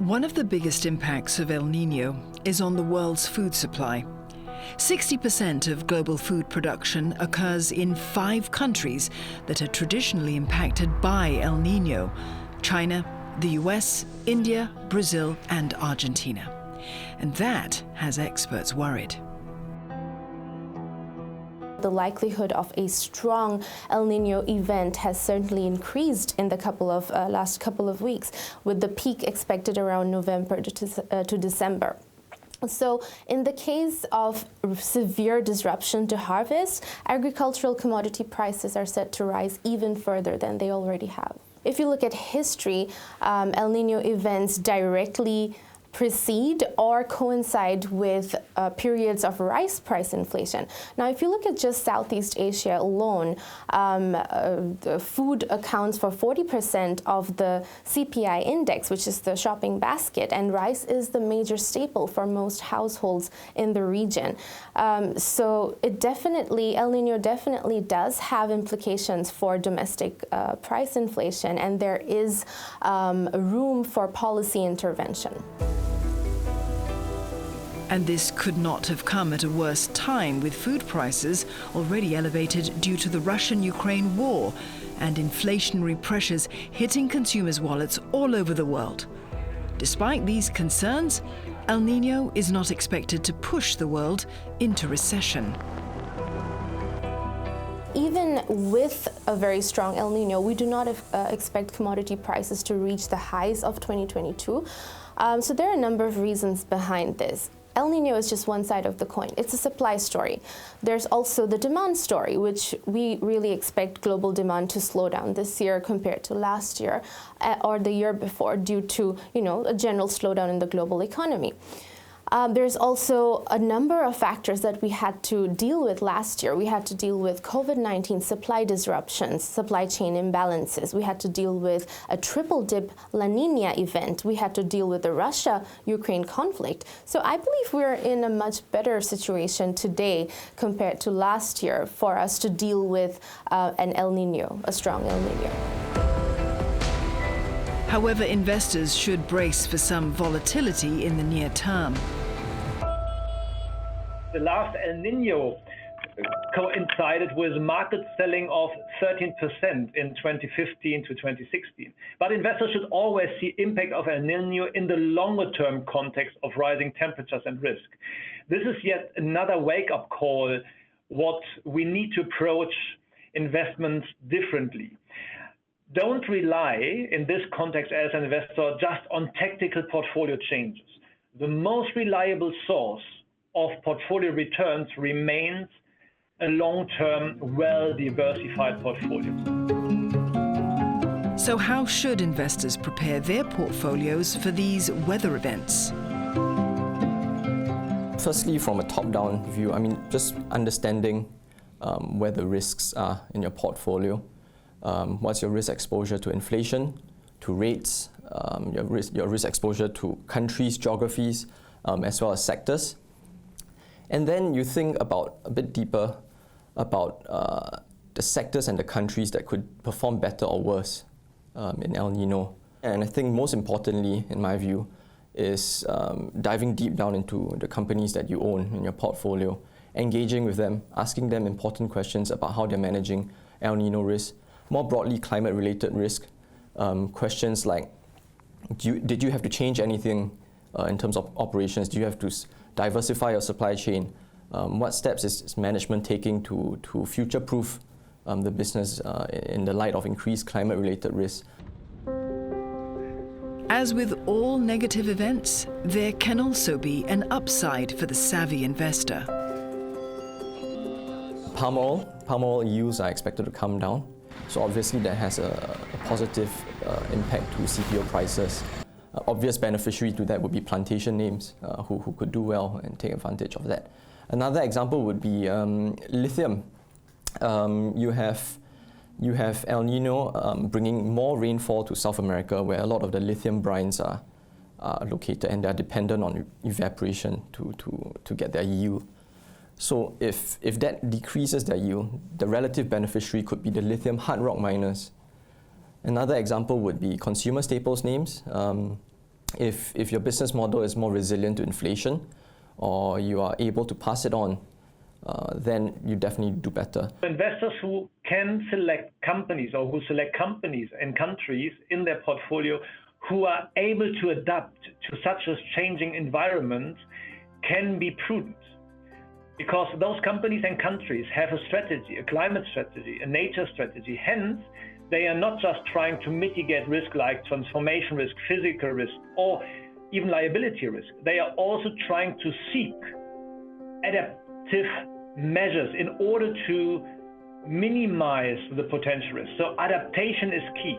One of the biggest impacts of El Niño is on the world's food supply. 60% of global food production occurs in 5 countries that are traditionally impacted by El Niño: China, the US, India, Brazil, and Argentina. And that has experts worried. The likelihood of a strong El Niño event has certainly increased in the last couple of weeks, with the peak expected around November to December. So in the case of severe disruption to harvest, agricultural commodity prices are set to rise even further than they already have. If you look at history, El Niño events directly precede or coincide with periods of rice price inflation. Now, if you look at just Southeast Asia alone, the food accounts for 40% of the CPI index, which is the shopping basket, and rice is the major staple for most households in the region. So El Niño definitely does have implications for domestic price inflation, and there is room for policy intervention. And this could not have come at a worse time, with food prices already elevated due to the Russian-Ukraine war and inflationary pressures hitting consumers' wallets all over the world. Despite these concerns, El Niño is not expected to push the world into recession. Even with a very strong El Niño, we do not expect commodity prices to reach the highs of 2022. So there are a number of reasons behind this. El Niño is just one side of the coin. It's a supply story. There's also the demand story, which we really expect global demand to slow down this year compared to last year or the year before, due to, a general slowdown in the global economy. There's also a number of factors that we had to deal with last year. We had to deal with COVID-19 supply disruptions, supply chain imbalances. We had to deal with a triple-dip La Niña event. We had to deal with the Russia-Ukraine conflict. So I believe we're in a much better situation today compared to last year for us to deal with an El Niño, a strong El Niño. However, investors should brace for some volatility in the near term. The last El Niño coincided with market selling of 13% in 2015 to 2016. But investors should always see impact of El Niño in the longer term context of rising temperatures and risk. This is yet another wake-up call, what we need to approach investments differently. Don't rely in this context as an investor just on tactical portfolio changes. The most reliable source of portfolio returns remains a long-term, well-diversified portfolio. So how should investors prepare their portfolios for these weather events? Firstly, from a top-down view, just understanding where the risks are in your portfolio. What's your risk exposure to inflation, to rates, your risk exposure to countries, geographies, as well as sectors. And then you think about a bit deeper about the sectors and the countries that could perform better or worse in El Niño. And I think most importantly, in my view, is diving deep down into the companies that you own in your portfolio, engaging with them, asking them important questions about how they're managing El Niño risk, more broadly climate-related risk. Questions like, did you have to change anything in terms of operations? Do you have to diversify your supply chain? What steps is management taking to future-proof the business in the light of increased climate-related risks? As with all negative events, there can also be an upside for the savvy investor. Palm oil yields are expected to come down. So obviously that has a positive impact to CPO prices. Obvious beneficiary to that would be plantation names who could do well and take advantage of that. Another example would be lithium. You have El Niño bringing more rainfall to South America, where a lot of the lithium brines are located, and they are dependent on evaporation to get their yield. So if that decreases their yield, the relative beneficiary could be the lithium hard rock miners. Another example would be consumer staples names. if your business model is more resilient to inflation, or you are able to pass it on, then you definitely do better. Investors who can select companies, or who select companies and countries in their portfolio who are able to adapt to such a changing environment, can be prudent. Because those companies and countries have a strategy, a climate strategy, a nature strategy. Hence, they are not just trying to mitigate risk like transformation risk, physical risk, or even liability risk. They are also trying to seek adaptive measures in order to minimize the potential risk. So adaptation is key.